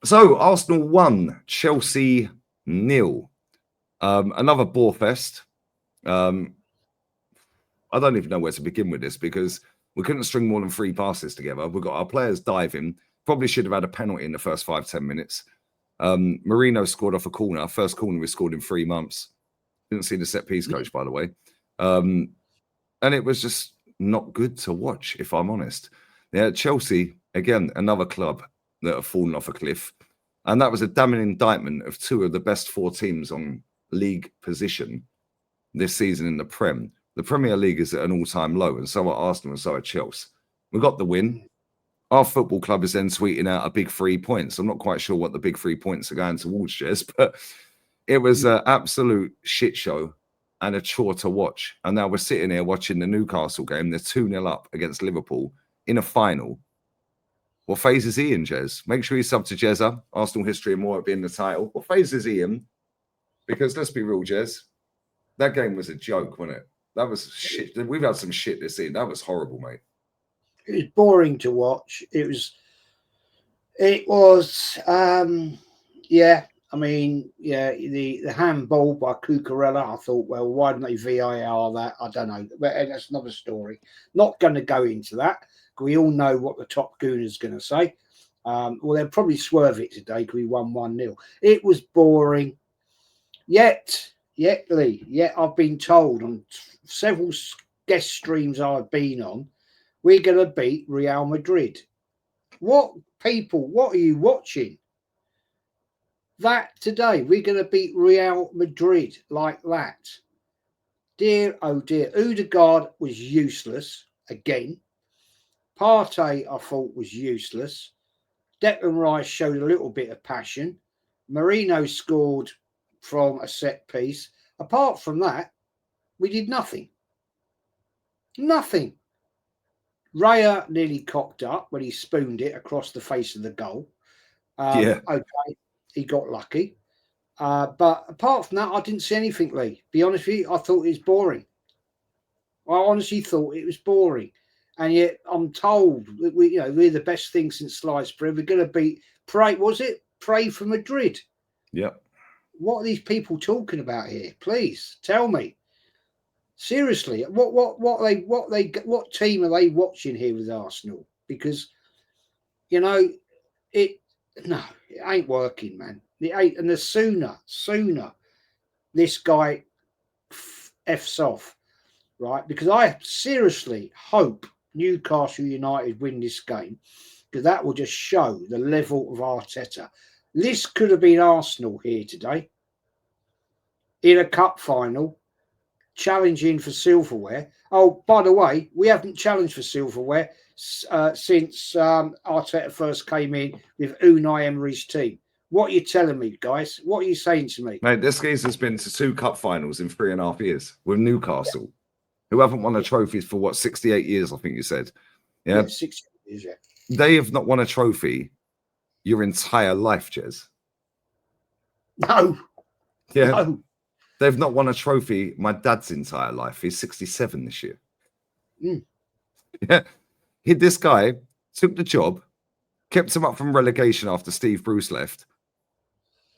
So Arsenal 1, Chelsea 0. Another bore fest. I don't even know where to begin with this because we couldn't string more than 3 passes together. We've got our players diving. Probably should have had a penalty in the first 5-10 minutes. Marino scored off a corner. First corner we scored in 3 months. Didn't see the set piece coach, by the way. And it was just not good to watch, if I'm honest. Yeah, Chelsea, again, another club that have fallen off a cliff. And that was a damning indictment of 2 of the best 4 teams on league position this season in the Prem. The Premier League is at an all-time low, and so are Arsenal and so are Chelsea. We got the win. Our football club is then tweeting out a big 3 points. I'm not quite sure what the big 3 points are going towards, Jez, but it was an absolute shit show and a chore to watch. And now we're sitting here watching the Newcastle game. They're 2-0 up against Liverpool in a final. What phase is he in, Jez? Make sure you sub to Jezza. Arsenal history and more will be in the title. What phase is he in? Because let's be real, Jez. That game was a joke, wasn't it? That was shit. We've had some shit this season. That was horrible, mate. It was boring to watch. It was, yeah. I mean, yeah, the handball by Cucurella, I thought, well, why didn't they VAR that? I don't know. But that's another story. Not going to go into that. We all know what the top goon is going to say. Well, they'll probably swerve it today because we won 1-0. It was boring. Yet, Lee, I've been told on several guest streams I've been on, we're going to beat Real Madrid. What people, what are you watching? That today, we're going to beat Real Madrid like that. Dear, oh dear. Odegaard was useless again. Partey, I thought, was useless. Declan Rice showed a little bit of passion. Marino scored from a set piece. Apart from that, we did nothing. Nothing. Raya nearly cocked up when he spooned it across the face of the goal. Yeah. Okay, he got lucky. But apart from that, I didn't see anything, Lee. Be honest with you, I thought it was boring. I honestly thought it was boring. And yet I'm told that we're the best thing since sliced bread. We're going to beat Pray for Madrid. Yep. What are these people talking about here? Please tell me. Seriously, what team are they watching here with Arsenal? Because it ain't working, man. It ain't, and the sooner this guy f's off, right? Because I seriously hope Newcastle United win this game, because that will just show the level of Arteta. This could have been Arsenal here today in a cup final, challenging for silverware. Oh, by the way, we haven't challenged for silverware since Arteta first came in with Unai Emery's team. What are you telling me, guys? What are you saying to me? Mate, this geezer has been to 2 cup finals in 3.5 years with Newcastle, who haven't won a trophy for 68 years, I think you said. Yeah, 68 years, yeah. They have not won a trophy your entire life, Jez. No. Yeah. No. They've not won a trophy my dad's entire life. He's 67 this year. Yeah. This guy took the job, kept him up from relegation after Steve Bruce left,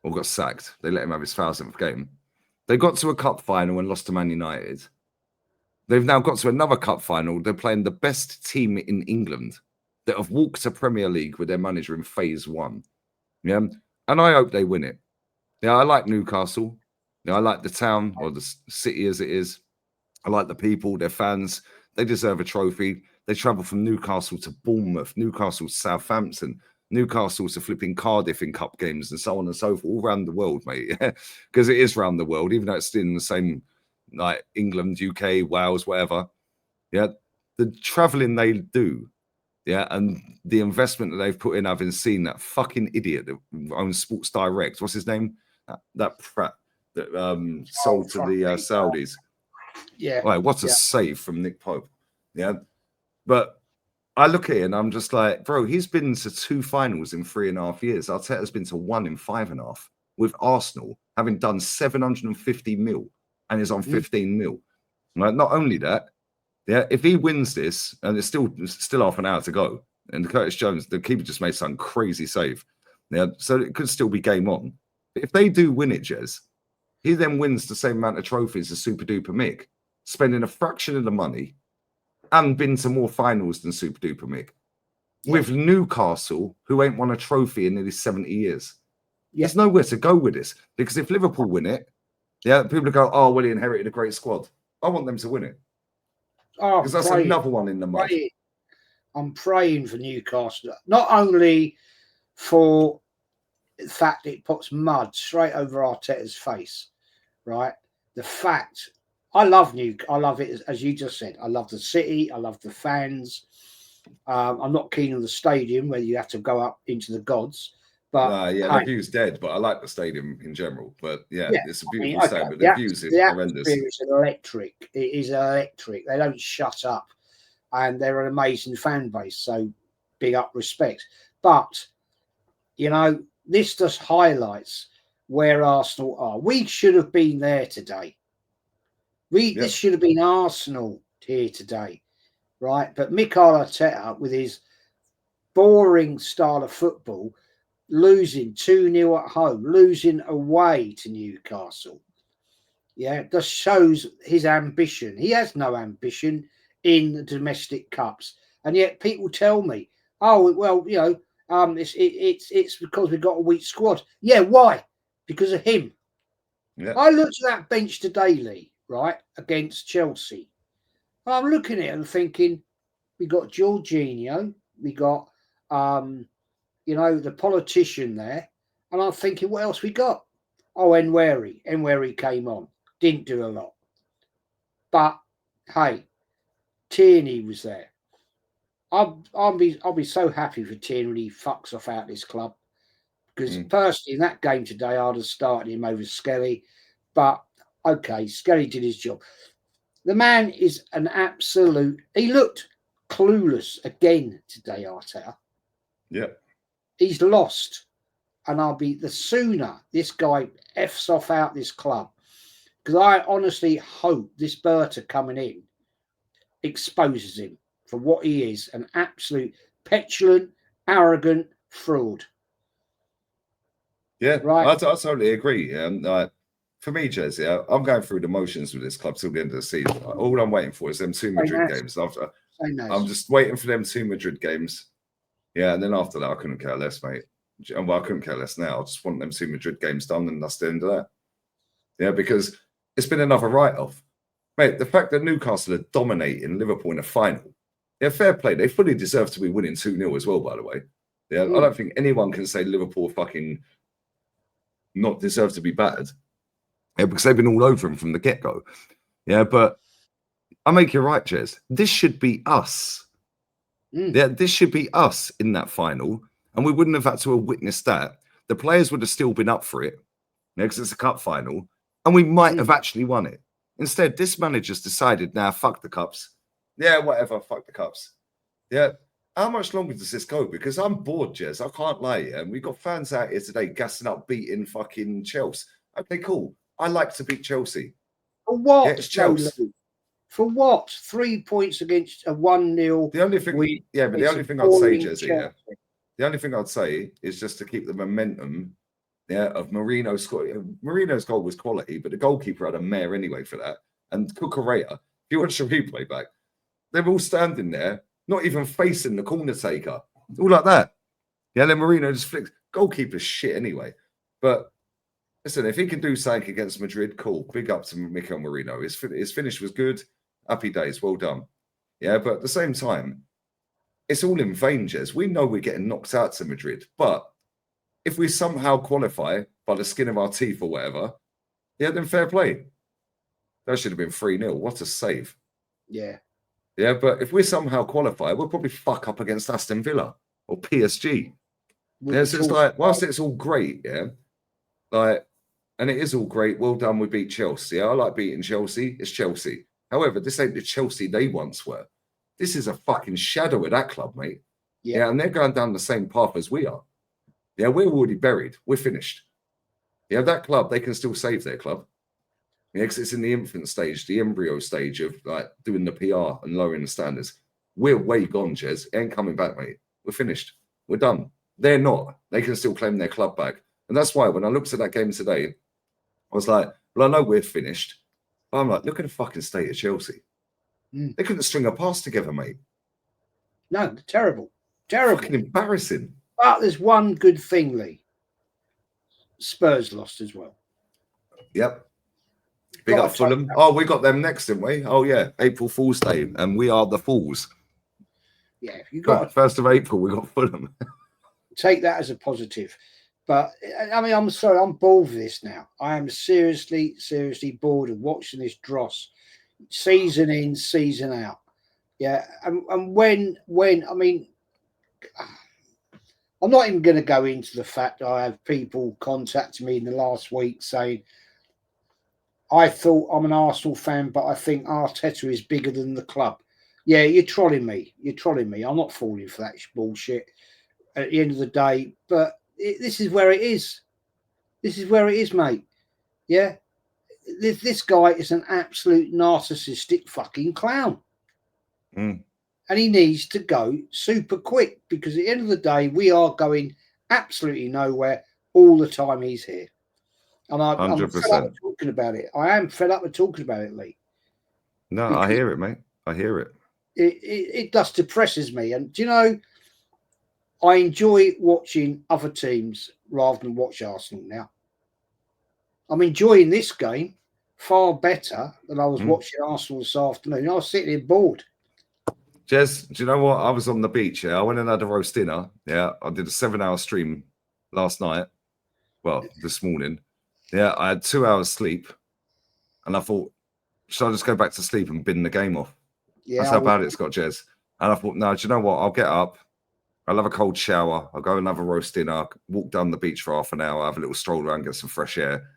or got sacked. They let him have his 1000th game. They got to a cup final and lost to Man United. They've now got to another cup final. They're playing the best team in England that have walked to Premier League with their manager in phase 1. Yeah. And I hope they win it. Yeah, I like Newcastle. Yeah, I like the town, or the city as it is. I like the people, their fans. They deserve a trophy. They travel from Newcastle to Bournemouth, Newcastle to Southampton, Newcastle to flipping Cardiff in cup games, and so on and so forth, all around the world, mate. Because it is around the world, even though it's still in the same, like England, UK, Wales, whatever. Yeah, the traveling they do, yeah, and the investment that they've put in, having seen that fucking idiot that owns Sports Direct, what's his name? That prat that sold to the Saudis. Yeah. Right, what a save from Nick Pope. Yeah. But I look at it and I'm just like, bro, he's been to 2 finals in 3.5 years. Arteta's been to 1 in 5.5 with Arsenal, having done 750 mil and is on 15 mil. Like, not only that, yeah, if he wins this, and it's still half an hour to go, and Curtis Jones, the keeper, just made some crazy save. Yeah, so it could still be game on. But if they do win it, Jez, he then wins the same amount of trophies as Super Duper Mick, spending a fraction of the money and been to more finals than Super Duper Mick. Yeah. With Newcastle, who ain't won a trophy in nearly 70 years. Yeah. There's nowhere to go with this, because if Liverpool win it, yeah, people go, oh, well, he inherited a great squad. I want them to win it. Oh, Because that's another one in the mud. I'm praying for Newcastle, not only for the fact it puts mud straight over Arteta's face, right? The fact I love it, as you just said. I love the city. I love the fans. I'm not keen on the stadium where you have to go up into the gods. But the view's dead. But I like the stadium in general. But yeah, it's a beautiful stadium. But the views is horrendous. The atmosphere is electric. It is electric. They don't shut up, and they're an amazing fan base. So big up respect. But you know, this just highlights where Arsenal are. We should have been there today. This should have been Arsenal here today, right? But Mikel Arteta, with his boring style of football, losing 2-0 at home, losing away to Newcastle, just shows his ambition. He has no ambition in the domestic cups, and yet people tell me, "Oh, well, you know, it's because we've got a weak squad." Yeah, why? Because of him. Yeah. I looked at that bench today, Lee, right, against Chelsea. I'm looking at it and thinking, we got Jorginho, we got, the politician there, and I'm thinking, what else we got? Oh, Enquiry came on, didn't do a lot, but hey, Tierney was there. I'll be so happy for Tierney when he fucks off out this club, because personally in that game today I'd have started him over Skelly, but okay, Skelly did his job. The man is an absolute. He looked clueless again today, Arteta. Yeah, he's lost, and the sooner this guy f's off out this club, because I honestly hope this Berta coming in exposes him for what he is, an absolute petulant, arrogant fraud. Yeah, right. I totally agree. For me, Jez, I'm going through the motions with this club till the end of the season. All I'm waiting for is them 2 Madrid games. I'm just waiting for them 2 Madrid games. Yeah, and then after that, I couldn't care less, mate. Well, I couldn't care less now. I just want them 2 Madrid games done, and that's the end of that. Yeah, because it's been another write-off. Mate, the fact that Newcastle are dominating Liverpool in a final, fair play. They fully deserve to be winning 2-0 as well, by the way. Yeah, I don't think anyone can say Liverpool fucking not deserve to be battered. Yeah, because they've been all over him from the get-go. Yeah, but I make you right, Jez. This should be us. Yeah, this should be us in that final, and we wouldn't have had to have witnessed that. The players would have still been up for it, because it's a cup final, and we might have actually won it. Instead, this manager's decided, now, fuck the cups. Yeah, whatever, fuck the cups. Yeah, how much longer does this go? Because I'm bored, Jez. I can't lie. And we've got fans out here today gassing up, beating fucking Chelsea. Okay, cool. I like to beat Chelsea. For what? Yeah, it's Chelsea. For what? 3 points against a 1-0. The only thing, but the only thing I'd say, Jez, the only thing I'd say is just to keep the momentum, of Marino's score. Marino's goal was quality, but the goalkeeper had a mare anyway for that. And Cucurella, if you watch the replay back, they're all standing there, not even facing the corner taker, all like that. Yeah, then Marino just flicks. Goalkeeper's shit anyway. But listen, if he can do something against Madrid, cool. Big up to Mikel Marino. His finish was good. Happy days. Well done. Yeah, but at the same time, it's all in vain, Jez. We know we're getting knocked out to Madrid. But if we somehow qualify by the skin of our teeth or whatever, then fair play. That should have been 3-0. What a save. Yeah. Yeah, but if we somehow qualify, we'll probably fuck up against Aston Villa or PSG. So it's like, whilst it's all great, and it is all great, well done, we beat Chelsea. I like beating Chelsea. It's Chelsea. However, this ain't the Chelsea they once were. This is a fucking shadow of that club, mate. Yeah, and they're going down the same path as we are. Yeah, we're already buried. We're finished. Yeah, that club, they can still save their club. Yeah, because it's in the infant stage, the embryo stage of doing the PR and lowering the standards. We're way gone, Jez. Ain't coming back, mate. We're finished. We're done. They're not. they can still claim their club back. And that's why when I looked at that game today, I was like, well, I know we're finished. But I'm like, look at the fucking state of Chelsea. They couldn't string a pass together, mate. No, terrible. Terrible. Fucking embarrassing. But there's one good thing, Lee. Spurs lost as well. Yep. Big up Fulham. Oh, we got them next, didn't we? Oh, yeah. April Fool's Day. And we are the fools. Yeah. You got 1st of April, we got Fulham. Take that as a positive. But, I mean, I'm sorry. I'm bored with this now. I am seriously, seriously bored of watching this dross. Season in, season out. Yeah. And when, I mean, I'm not even going to go into the fact that I have people contacting me in the last week saying, I thought I'm an Arsenal fan, but I think Arteta is bigger than the club. Yeah, you're trolling me. You're trolling me. I'm not falling for that bullshit at the end of the day. But this is where it is. This is where it is, mate. Yeah. This guy is an absolute narcissistic fucking clown. And he needs to go super quick because at the end of the day, we are going absolutely nowhere all the time he's here. And I'm fed up of talking about it. I am fed up with talking about it, Lee. No, because I hear it, mate. I hear it. It just depresses me. And do you know, I enjoy watching other teams rather than watch Arsenal now. I'm enjoying this game far better than I was watching Arsenal this afternoon. I was sitting here bored. Jez, do you know what? I was on the beach. Yeah, I went and had a roast dinner. Yeah, I did a 7-hour stream last night. Well, this morning. Yeah, I had 2 hours sleep, and I thought, should I just go back to sleep and bin the game off? Yeah, that's how bad it's got, Jez. And I thought, no, do you know what? I'll get up. I'll have a cold shower. I'll go and have a roast dinner. Walk down the beach for half an hour. Have a little stroll around, get some fresh air.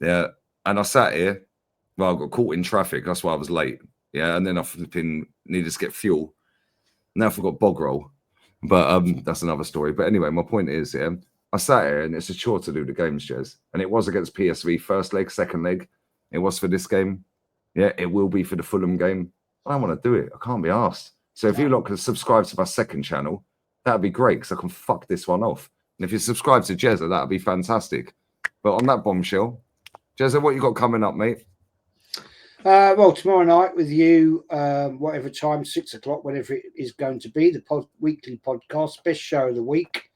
Yeah, and I sat here. Well, I got caught in traffic. That's why I was late. Yeah, and then I flipping needed to get fuel. Now I forgot bog roll, but that's another story. But anyway, my point is, yeah, I sat here and it's a chore to do the games, Jez. And it was against PSV, first leg, second leg. It was for this game. Yeah, it will be for the Fulham game. I don't want to do it. I can't be asked. So if you lot can subscribe to my second channel, that'd be great because I can fuck this one off. And if you subscribe to Jezza, that'd be fantastic. But on that bombshell, Jezza, what you got coming up, mate? Well, tomorrow night with you, whatever time, 6 o'clock, whatever it is going to be, the weekly podcast, best show of the week.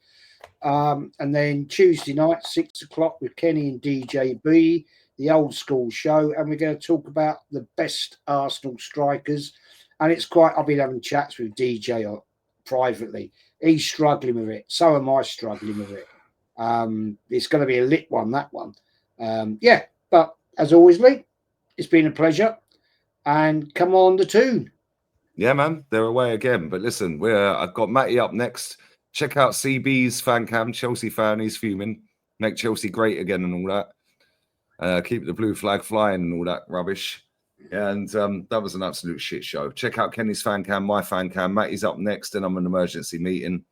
And then Tuesday night, 6 o'clock with Kenny and DJ B, the old school show. And we're going to talk about the best Arsenal strikers. And it's quite, I've been having chats with DJ privately. He's struggling with it. So am I struggling with it. It's going to be a lit one, that one. Yeah, but as always, Lee, it's been a pleasure. And come on the tune. Yeah, man, they're away again. But listen, I've got Matty up next. Check out CB's fan cam, Chelsea fan. He's fuming. Make Chelsea great again and all that. Keep the blue flag flying and all that rubbish. And that was an absolute shit show. Check out Kenny's fan cam, my fan cam. Matty's up next. Then I'm an emergency meeting.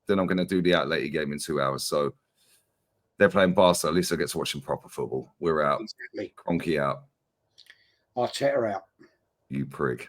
Then I'm going to do the Atleti game in 2 hours. So they're playing Barca. At least I get to watch some proper football. We're out. Exactly. Cronky out. Arteta out. You prick.